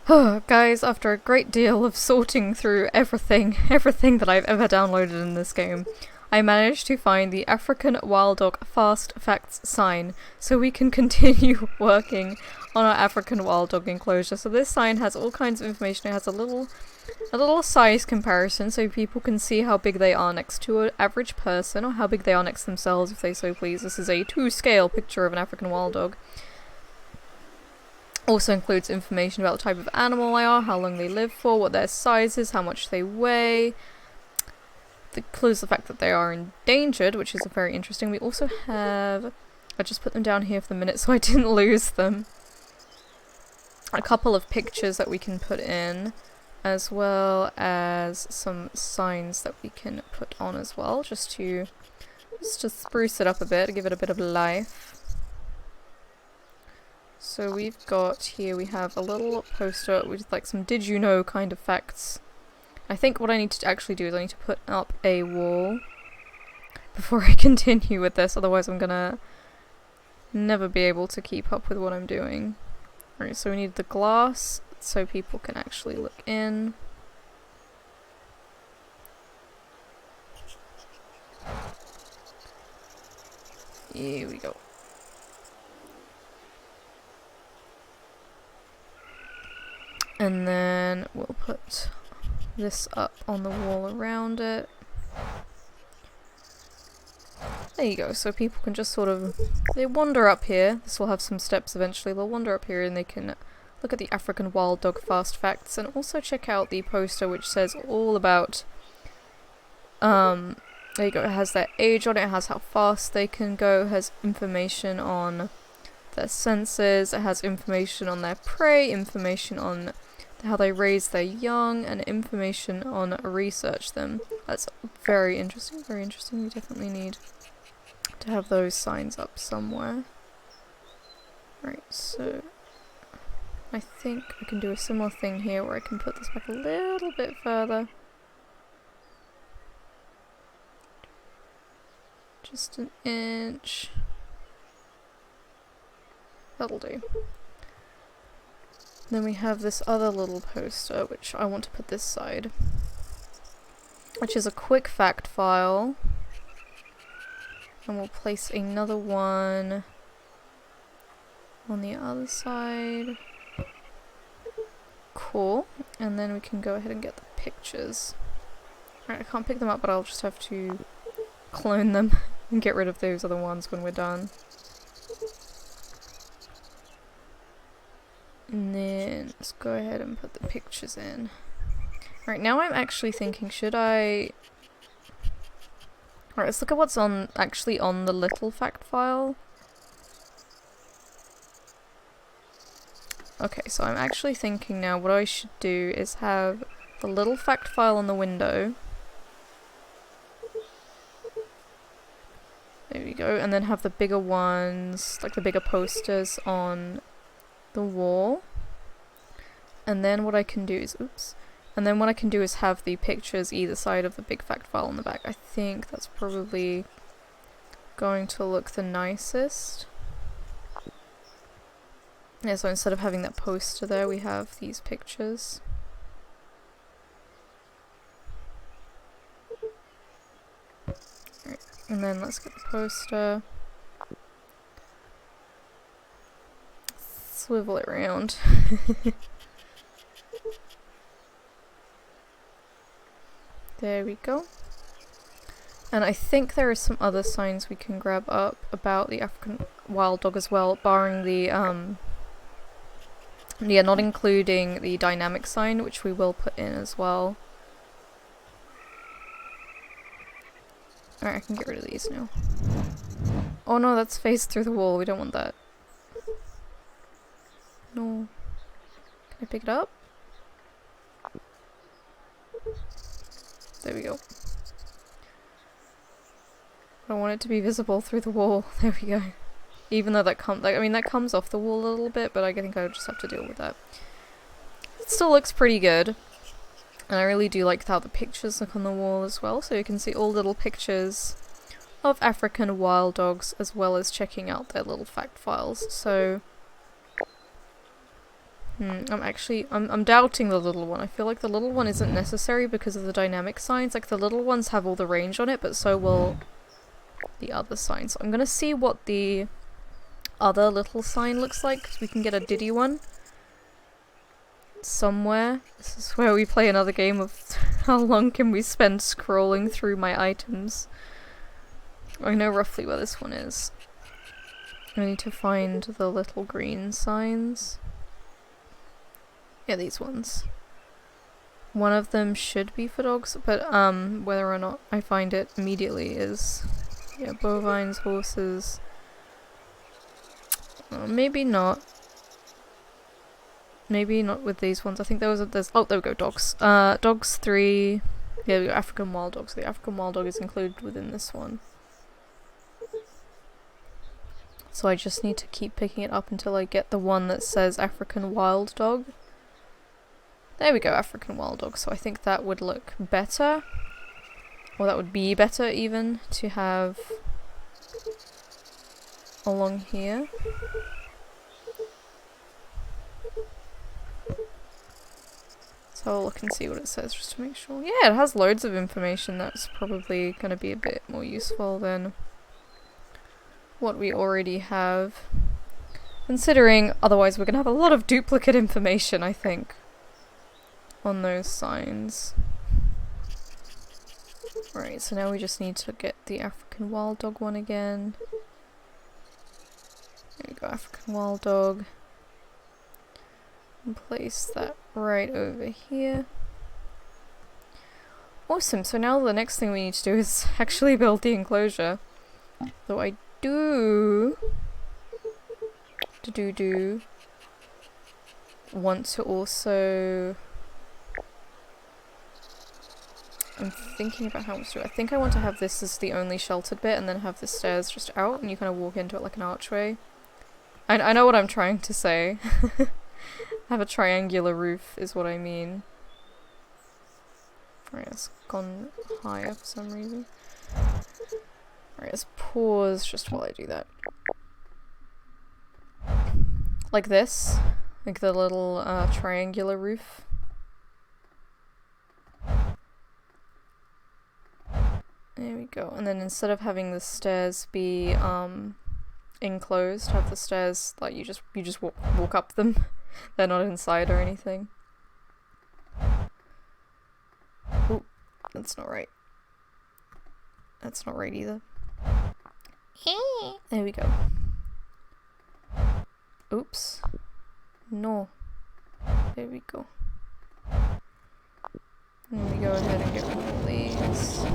Guys, after a great deal of sorting through everything that I've ever downloaded in this game, I managed to find the African wild dog fast facts sign, so we can continue working on our African wild dog enclosure. So this sign has all kinds of information. It has a little size comparison, so people can see how big they are next to an average person, or how big they are next to themselves, if they so please. This is a 2-scale picture of an African wild dog. Also includes information about the type of animal they are, how long they live for, what their size is, how much they weigh. It includes the fact that they are endangered, which is very interesting. We also have... I just put them down here for the minute so I didn't lose them. A couple of pictures that we can put in, as well as some signs that we can put on as well, just to spruce it up a bit, give it a bit of life. So we've got here, we have a little poster with like some did you know kind of facts. I think what I need to actually do is I need to put up a wall before I continue with this, otherwise I'm gonna never be able to keep up with what I'm doing. Alright, so we need the glass so people can actually look in. Here we go. And then we'll put this up on the wall around it. There you go, so people can just sort of, they wander up here. This will have some steps eventually. They'll wander up here and they can look at the African wild dog fast facts, and also check out the poster which says all about, there you go, it has their age on it, it has how fast they can go, it has information on their senses, it has information on their prey, information on how they raise their young, and information on research them. That's very interesting, very interesting. We definitely need to have those signs up somewhere. Right, so I think I can do a similar thing here where I can put this back a little bit further. Just an inch. That'll do. Then we have this other little poster, which I want to put this side, which is a quick fact file. And we'll place another one on the other side. Cool. And then we can go ahead and get the pictures. Alright, I can't pick them up, but I'll just have to clone them and get rid of those other ones when we're done. And then let's go ahead and put the pictures in. Alright, now I'm actually thinking, should I... Alright, let's look at what's actually on the little fact file. Okay, so I'm actually thinking now what I should do is have the little fact file on the window. There we go, and then have the bigger ones, like the bigger posters on the wall. And then what I can do is, and then what I can do is have the pictures either side of the big fact file on the back. I think that's probably going to look the nicest. Yeah, so instead of having that poster there, we have these pictures. Right, and then let's get the poster. Swivel it around. There we go. And I think there are some other signs we can grab up about the African wild dog as well, barring the, yeah, not including the dynamic sign, which we will put in as well. Alright, I can get rid of these now. Oh no, that's faced through the wall, we don't want that. No. Can I pick it up? There we go. I don't want it to be visible through the wall. There we go. Even though that comes off the wall a little bit, but I think I just have to deal with that. It still looks pretty good. And I really do like how the pictures look on the wall as well, so you can see all little pictures of African wild dogs, as well as checking out their little fact files. So I'm doubting the little one. I feel like the little one isn't necessary because of the dynamic signs. Like, the little ones have all the range on it, but so will the other signs. So I'm gonna see what the other little sign looks like, because we can get a Diddy one somewhere. This is where we play another game of how long can we spend scrolling through my items. I know roughly where this one is. I need to find the little green signs. Yeah, these ones. One of them should be for dogs, but whether or not I find it immediately is... yeah, bovines, horses... maybe not. Maybe not with these ones. I think there's oh, there we go, dogs. Dogs 3... yeah, we got African wild dogs. The African wild dog is included within this one. So I just need to keep picking it up until I get the one that says African wild dog. There we go, African wild dog. So I think that would look better. Or that would be better even to have along here. So I'll look and see what it says just to make sure. Yeah, it has loads of information. That's probably going to be a bit more useful than what we already have. Considering otherwise we're going to have a lot of duplicate information, I think, on those signs. Right, so now we just need to get the African wild dog one again. There we go, African wild dog. And place that right over here. Awesome, so now the next thing we need to do is actually build the enclosure. Though I do want to also... I'm thinking about how much to do. I think I want to have this as the only sheltered bit and then have the stairs just out and you kind of walk into it like an archway. I know what I'm trying to say. Have a triangular roof is what I mean. Right, it's gone higher for some reason. Alright, let's pause just while I do that. Like this. Like the little triangular roof. There we go. And then instead of having the stairs be enclosed, have the stairs like you just walk up them. They're not inside or anything. Oh, that's not right. That's not right either. There we go. Oops. No. There we go. Let me go ahead and get rid of all these.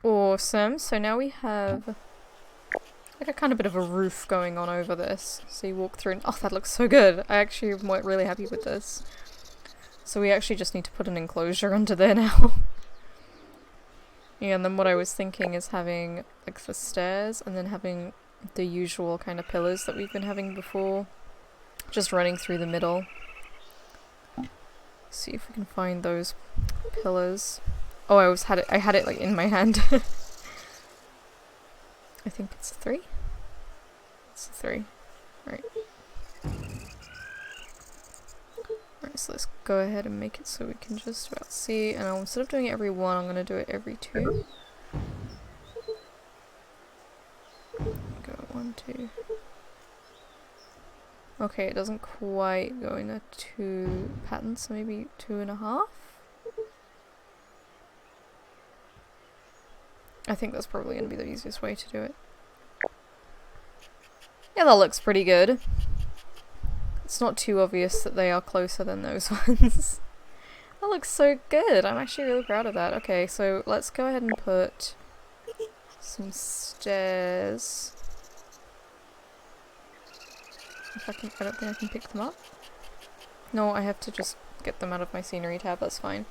Awesome, so now we have like a kind of bit of a roof going on over this. So you walk through and oh, that looks so good. I actually am really happy with this. So we actually just need to put an enclosure under there now. Yeah, and then what I was thinking is having like the stairs and then having the usual kind of pillars that we've been having before. Just running through the middle. See if we can find those pillars. Oh, I had it like in my hand. I think it's 3. It's 3. Right. Right, so let's go ahead and make it so we can just about see. And instead of doing it every 1, I'm going to do it every 2. Go 1, 2. Okay, it doesn't quite go in a 2 pattern, so maybe 2.5? I think that's probably going to be the easiest way to do it. Yeah, that looks pretty good. It's not too obvious that they are closer than those ones. That looks so good. I'm actually really proud of that. Okay, so let's go ahead and put some stairs. If I don't think I can pick them up. No, I have to just get them out of my scenery tab, that's fine.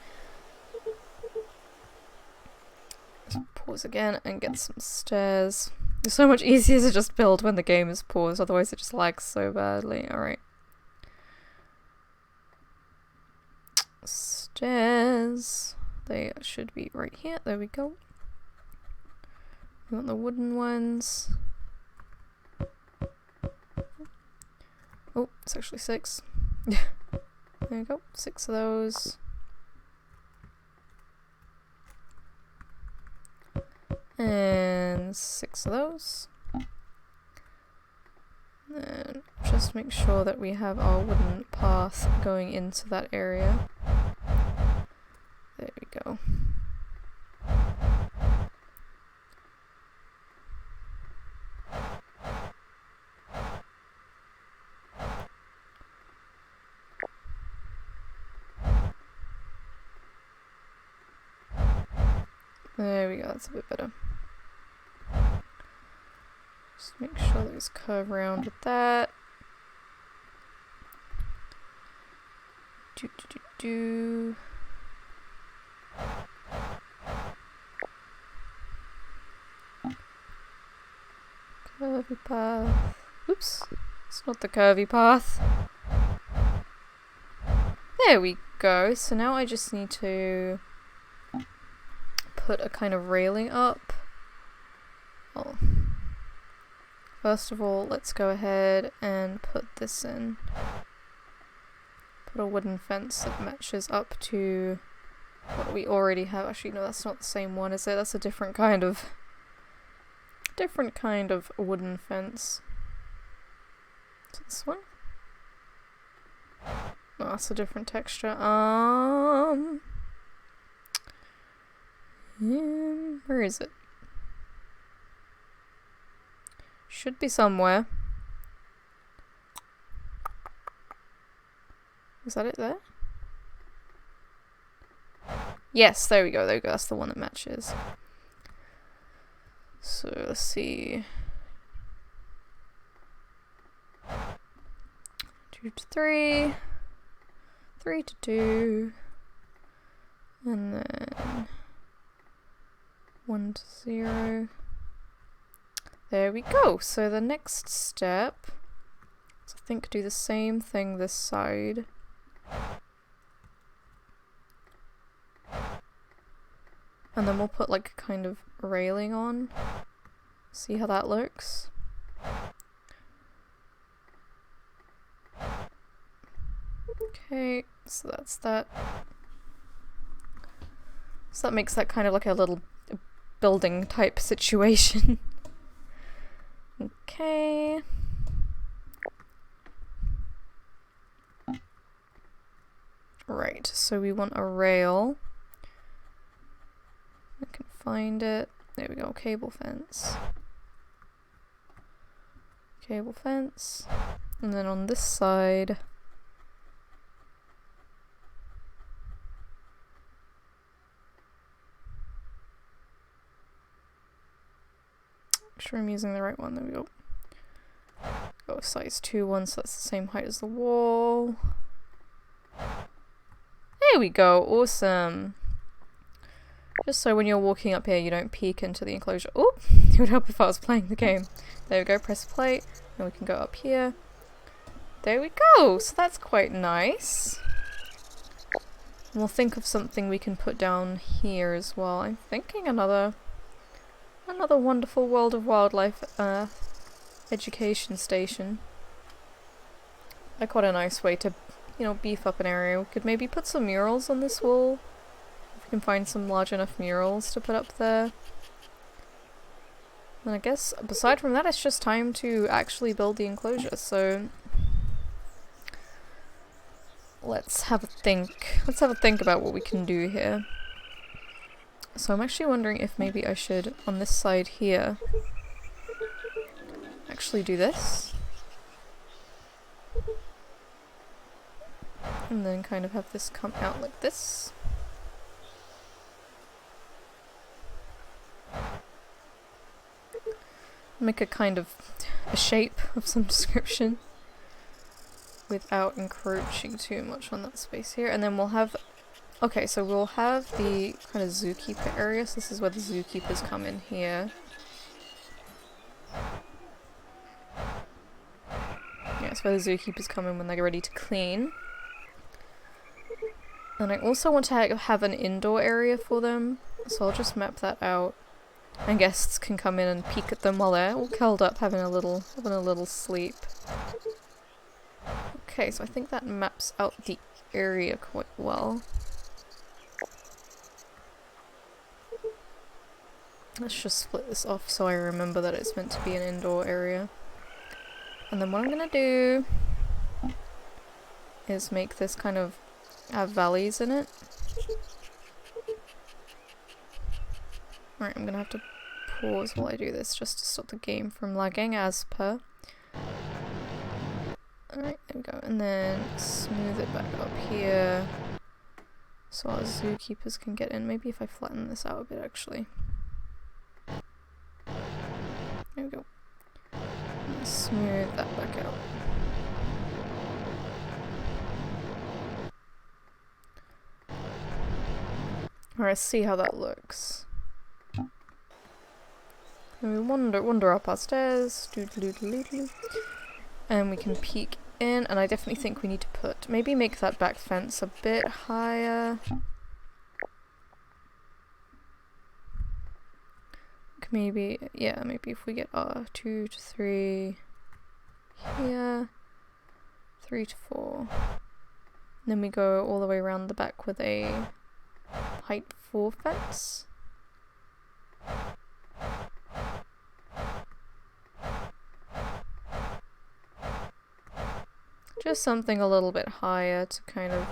Let's pause again and get some stairs. It's so much easier to just build when the game is paused, otherwise it just lags so badly. Alright. Stairs. They should be right here. There we go. We want the wooden ones. Oh, it's actually 6. There we go. 6 of those. And 6 of those. And just make sure that we have our wooden path going into that area. There we go. There we go, that's a bit better. Just make sure those curve around with that. Do. Curvy path. Oops, it's not the curvy path. There we go. So now I just need to put a kind of railing up. Oh. First of all, let's go ahead and put this in. Put a wooden fence that matches up to what we already have. Actually, no, that's not the same one, is it? That's a different kind of wooden fence. Is it this one? No, that's a different texture. Where is it? Should be somewhere. Is that it there? Yes, there we go, there we go. That's the one that matches. So let's see. 2 to 3. 3 to 2. And then 1 to 0. There we go. So the next step is, I think, do the same thing this side. And then we'll put like a kind of railing on. See how that looks. Okay, so that's that. So that makes that kind of like a little building type situation. Okay. Right, so we want a rail. I can find it. There we go, cable fence. Cable fence. And then on this side, make sure I'm using the right one. There we go. Go size 2 one, so that's the same height as the wall. There we go, awesome. Just so when you're walking up here you don't peek into the enclosure. Oh, it would help if I was playing the game. There we go, press play, and we can go up here. There we go, so that's quite nice. And we'll think of something we can put down here as well. I'm thinking another wonderful World of Wildlife education station. Like, quite a nice way to, you know, beef up an area. We could maybe put some murals on this wall. If we can find some large enough murals to put up there. And I guess, aside from that, it's just time to actually build the enclosure, so let's have a think. Let's have a think about what we can do here. So I'm actually wondering if maybe I should, on this side here, actually do this. And then kind of have this come out like this. Make a kind of a shape of some description. without encroaching too much on that space here. And then we'll have... Okay, so we'll have the kind of zookeeper area. So this is where the zookeepers come in here. Yeah, it's where the zookeepers come in when they're ready to clean. And I also want to have an indoor area for them. So I'll just map that out. And guests can come in and peek at them while they're all curled up having a little sleep. Okay, so I think that maps out the area quite well. Let's just split this off so I remember that it's meant to be an indoor area. And then what I'm gonna do is make this kind of have valleys in it. Alright, I'm gonna have to pause while I do this just to stop the game from lagging as per. Alright, there we go. And then smooth it back up here so our zookeepers can get in. Maybe if I flatten this out a bit actually. There we go. And smooth that back out. Alright, see how that looks. And we wander up our stairs, and we can peek in, and I definitely think we need to maybe make that back fence a bit higher. Maybe, yeah, maybe if we get 2 to 3 here, 3 to 4, and then we go all the way around the back with a height 4 fence. Just something a little bit higher to kind of,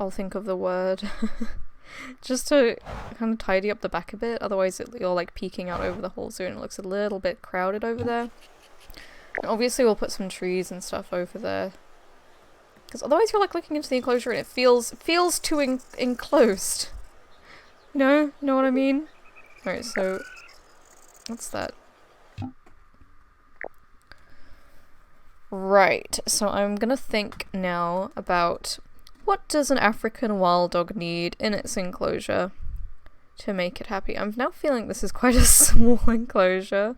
I'll think of the word. Just to kind of tidy up the back a bit, otherwise you're like peeking out over the whole zoo and it looks a little bit crowded over there. And obviously we'll put some trees and stuff over there. Because otherwise you're like looking into the enclosure and it feels too enclosed. You know what I mean? Alright, so what's that? Right, so I'm gonna think now about what does an African wild dog need in its enclosure to make it happy. I'm now feeling this is quite a small enclosure,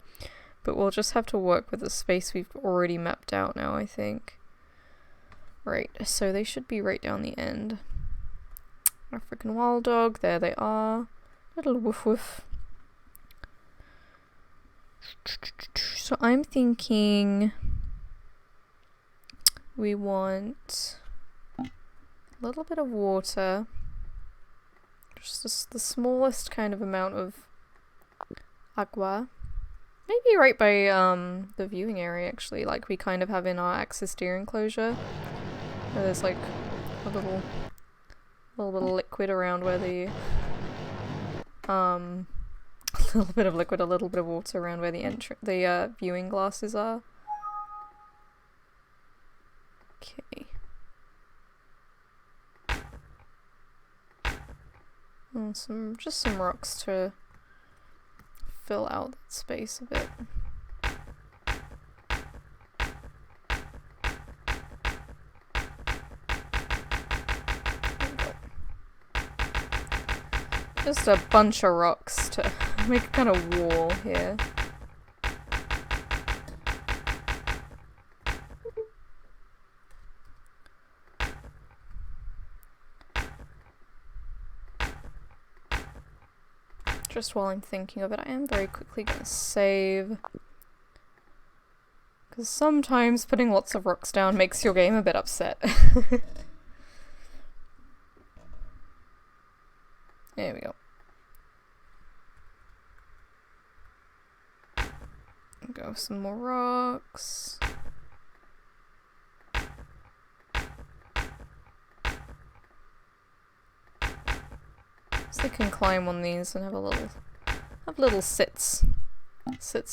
but we'll just have to work with the space we've already mapped out now, I think. Right, so they should be right down the end. African wild dog, there they are. Little woof woof. So I'm thinking we want a little bit of water, just the smallest kind of amount of agua. Maybe right by the viewing area actually, like we kind of have in our access deer enclosure. Where there's like a little bit of liquid around where the a little bit of liquid, a little bit of water around where the viewing glasses are. Okay. And just some rocks to fill out that space a bit. Just a bunch of rocks to make a kind of wall here. Just while I'm thinking of it, I am very quickly going to save. Because sometimes putting lots of rocks down makes your game a bit upset. There we go. Go with some more rocks. So they can climb on these and have little sits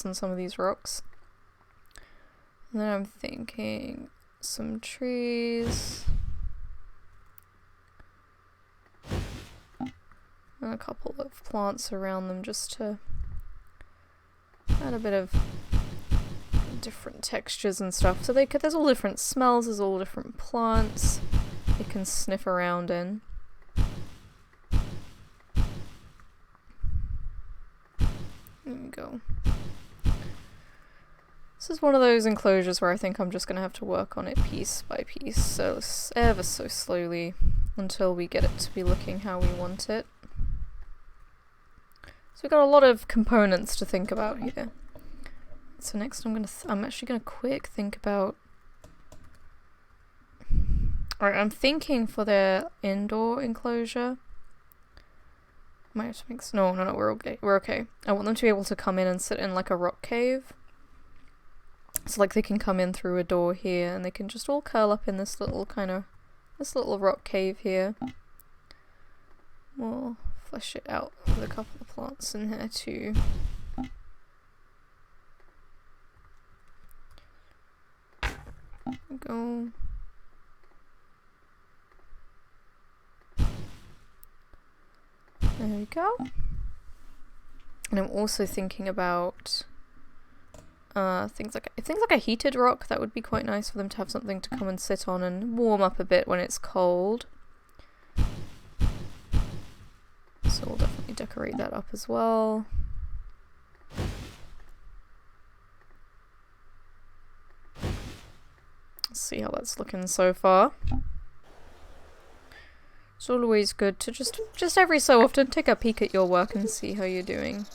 on some of these rocks. And then I'm thinking some trees. And a couple of plants around them just to add a bit of different textures and stuff. So there's all different smells, there's all different plants you can sniff around in. There we go. This is one of those enclosures where I think I'm just going to have to work on it piece by piece, so ever so slowly, until we get it to be looking how we want it. So we've got a lot of components to think about here. So next I'm actually gonna quick think about... Alright, I'm thinking for their indoor enclosure. Might have to make... No, we're okay. We're okay. I want them to be able to come in and sit in like a rock cave. So like they can come in through a door here and they can just all curl up in this little rock cave here. We'll flesh it out with a couple of plants in here too. Go. There we go. And I'm also thinking about things like a heated rock. That would be quite nice for them to have something to come and sit on and warm up a bit when it's cold. So we'll definitely decorate that up as well. Let's see how that's looking so far. It's always good to just every so often take a peek at your work and see how you're doing.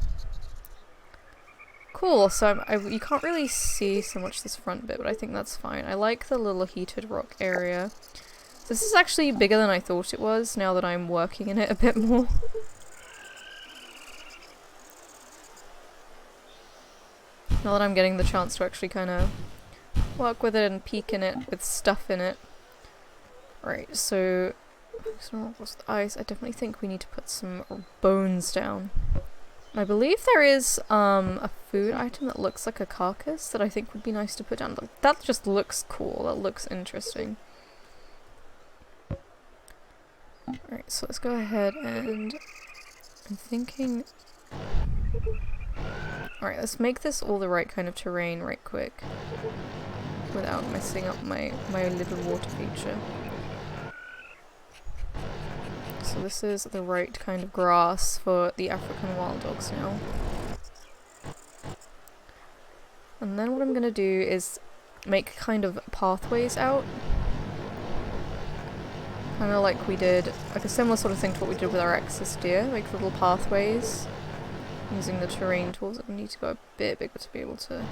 Cool, so you can't really see so much this front bit, but I think that's fine. I like the little heated rock area. This is actually bigger than I thought it was, now that I'm working in it a bit more. Now that I'm getting the chance to actually kind of work with it and peek in it with stuff in it. Right, so what's the ice? I definitely think we need to put some bones down. I believe there is a food item that looks like a carcass that I think would be nice to put down. That just looks cool. That looks interesting. Alright, so let's go ahead and I'm thinking... Alright, let's make this all the right kind of terrain right quick without messing up my little water feature. So this is the right kind of grass for the African wild dogs now. And then what I'm gonna do is make kind of pathways out. Kind of like we did, like a similar sort of thing to what we did with our excess deer, like little pathways. Using the terrain tools, we need to go a bit bigger to be able to...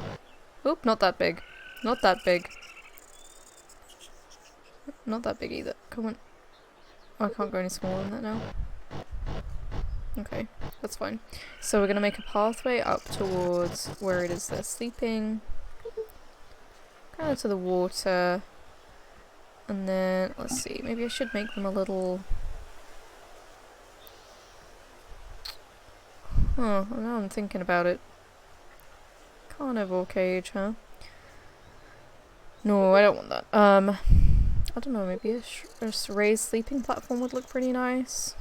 Oop, not that big. Not that big. Not that big either. Come on. Oh, I can't go any smaller than that now. Okay, that's fine. So we're gonna make a pathway up towards where it is they're sleeping. Kind of to the water. And then, let's see, maybe I should make them a little... Oh, now I'm thinking about it. Carnivore cage, huh? No, I don't want that. I don't know, maybe a raised sleeping platform would look pretty nice.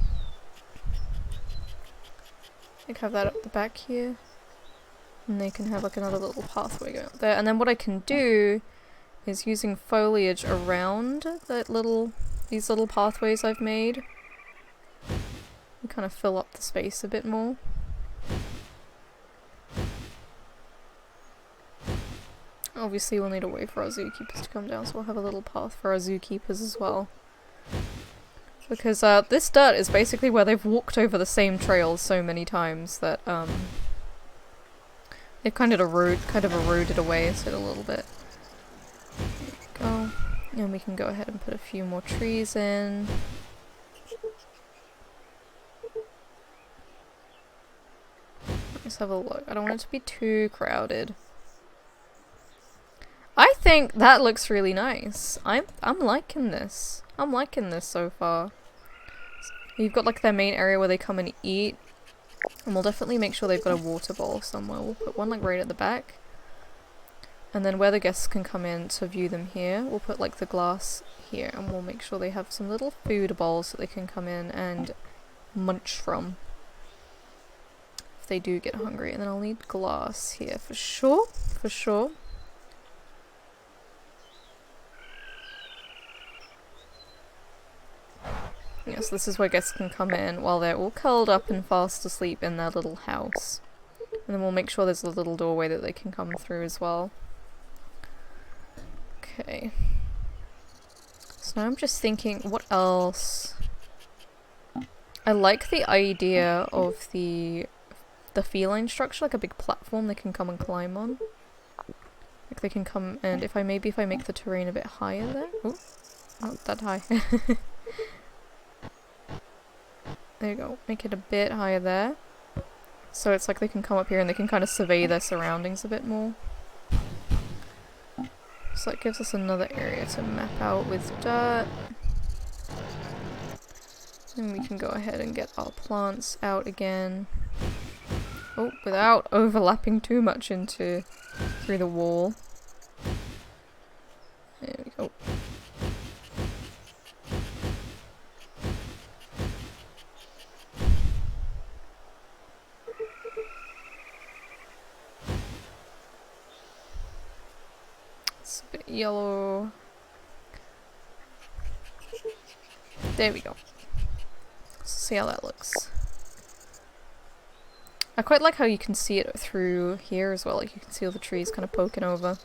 I can have that up the back here. And they can have like another little pathway going up there. And then what I can do is using foliage around these little pathways I've made. And kind of fill up the space a bit more. Obviously we'll need a way for our zookeepers to come down, so we'll have a little path for our zookeepers as well. Because this dirt is basically where they've walked over the same trails so many times that they've kind of eroded away a little bit. There we go. And we can go ahead and put a few more trees in. Let's have a look. I don't want it to be too crowded. I think that looks really nice. I'm liking this. I'm liking this so far. You've got like their main area where they come and eat. And we'll definitely make sure they've got a water bowl somewhere. We'll put one like right at the back. And then where the guests can come in to view them here, we'll put like the glass here. And we'll make sure they have some little food bowls that they can come in and munch from. If they do get hungry. And then I'll need glass here for sure. For sure. So this is where guests can come in while they're all curled up and fast asleep in their little house. And then we'll make sure there's a little doorway that they can come through as well. Okay. So now I'm just thinking, what else? I like the idea of the feline structure, like a big platform they can come and climb on. Like they can come, and if I make the terrain a bit higher there. Oh, not that high. There you go. Make it a bit higher there. So it's like they can come up here and they can kind of survey their surroundings a bit more. So that gives us another area to map out with dirt. And we can go ahead and get our plants out again. Oh, without overlapping too much through the wall. There we go. It's a bit yellow. There we go. Let's see how that looks. I quite like how you can see it through here as well, like you can see all the trees kind of poking over.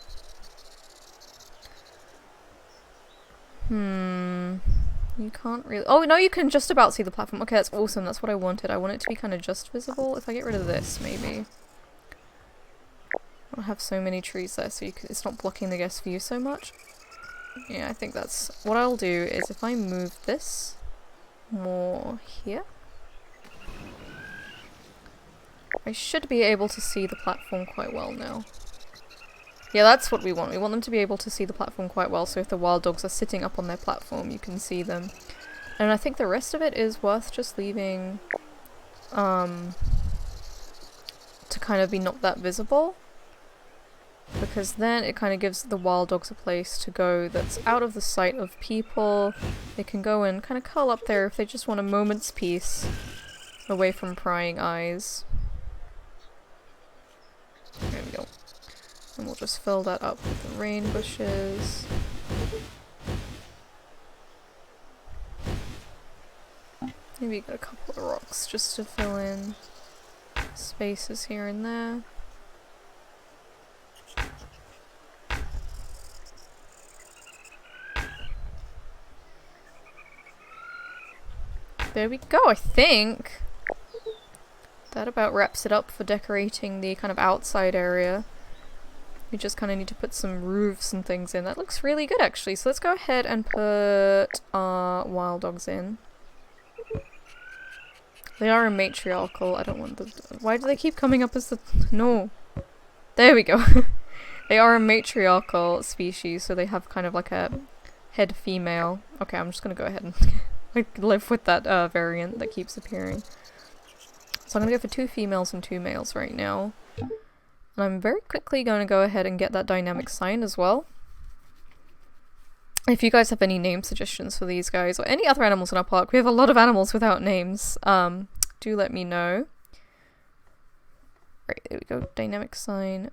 You can't really— oh no, you can just about see the platform. Okay, that's awesome, that's what I wanted. I want it to be kind of just visible. If I get rid of this, maybe. I don't have so many trees there, so it's not blocking the guest view so much. Yeah, I think that's— what I'll do is if I move this more here, I should be able to see the platform quite well now. Yeah, that's what we want. We want them to be able to see the platform quite well, so if the wild dogs are sitting up on their platform, you can see them. And I think the rest of it is worth just leaving to kind of be not that visible. Because then it kind of gives the wild dogs a place to go that's out of the sight of people. They can go and kind of curl up there if they just want a moment's peace away from prying eyes. There we go. And we'll just fill that up with the rain bushes. Maybe get a couple of rocks just to fill in spaces here and there. There we go, I think. That about wraps it up for decorating the kind of outside area. We just kind of need to put some roofs and things in. That looks really good actually. So let's go ahead and put our wild dogs in. They are a matriarchal. I don't want the— why do they keep coming up as the— no. There we go. They are a matriarchal species, so they have kind of like a head female. Okay, I'm just gonna go ahead and like live with that variant that keeps appearing. So I'm gonna go for 2 females and 2 males right now. And I'm very quickly going to go ahead and get that dynamic sign as well. If you guys have any name suggestions for these guys, or any other animals in our park— we have a lot of animals without names, do let me know. Right, there we go. Dynamic sign.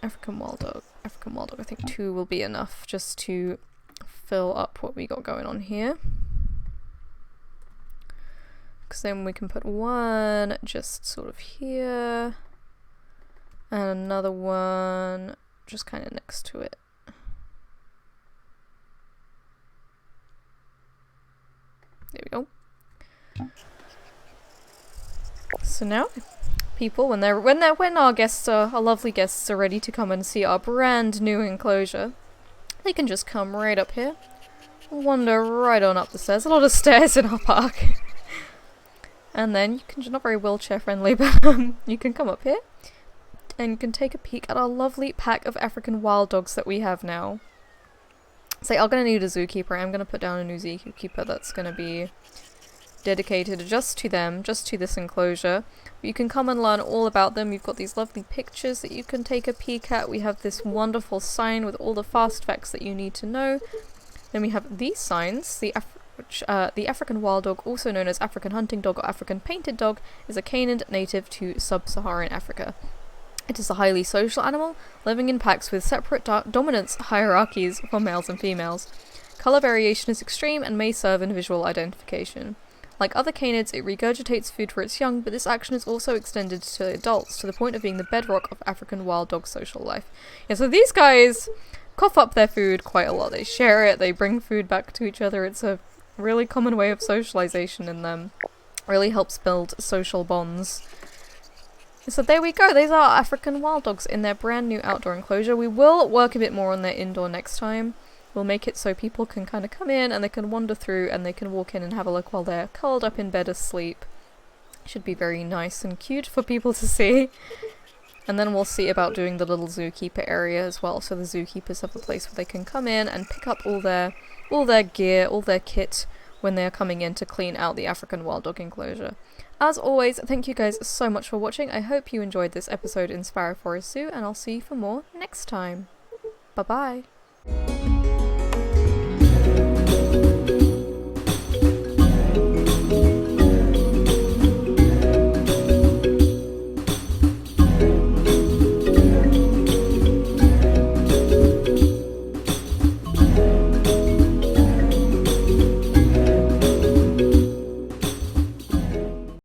African wild dog. African wild dog. I think 2 will be enough just to fill up what we got going on here. Because then we can put 1 just sort of here. And another one just kind of next to it. There we go. So now, people, when our guests are— our lovely guests are ready to come and see our brand new enclosure, they can just come right up here, wander right on up the stairs. A lot of stairs in our park. And then you can— not very wheelchair friendly, but you can come up here. And you can take a peek at our lovely pack of African wild dogs that we have now. So I'm going to need a zookeeper. I'm going to put down a new zookeeper that's going to be dedicated just to them, just to this enclosure. You can come and learn all about them. You've got these lovely pictures that you can take a peek at. We have this wonderful sign with all the fast facts that you need to know. Then we have these signs. The African wild dog, also known as African hunting dog or African painted dog, is a canid native to sub-Saharan Africa. It is a highly social animal, living in packs with separate dominance hierarchies for males and females. Colour variation is extreme and may serve in visual identification. Like other canids, it regurgitates food for its young, but this action is also extended to adults, to the point of being the bedrock of African wild dog social life. Yeah, so these guys cough up their food quite a lot. They share it, they bring food back to each other. It's a really common way of socialization in them. Really helps build social bonds. So there we go, these are African wild dogs in their brand new outdoor enclosure. We will work a bit more on their indoor next time. We'll make it so people can kind of come in and they can wander through and they can walk in and have a look while they're curled up in bed asleep. Should be very nice and cute for people to see. And then we'll see about doing the little zookeeper area as well, so the zookeepers have a place where they can come in and pick up all their gear, all their kit when they are coming in to clean out the African wild dog enclosure. As always, thank you guys so much for watching. I hope you enjoyed this episode in Sparrow Forest Zoo, and I'll see you for more next time. Bye bye!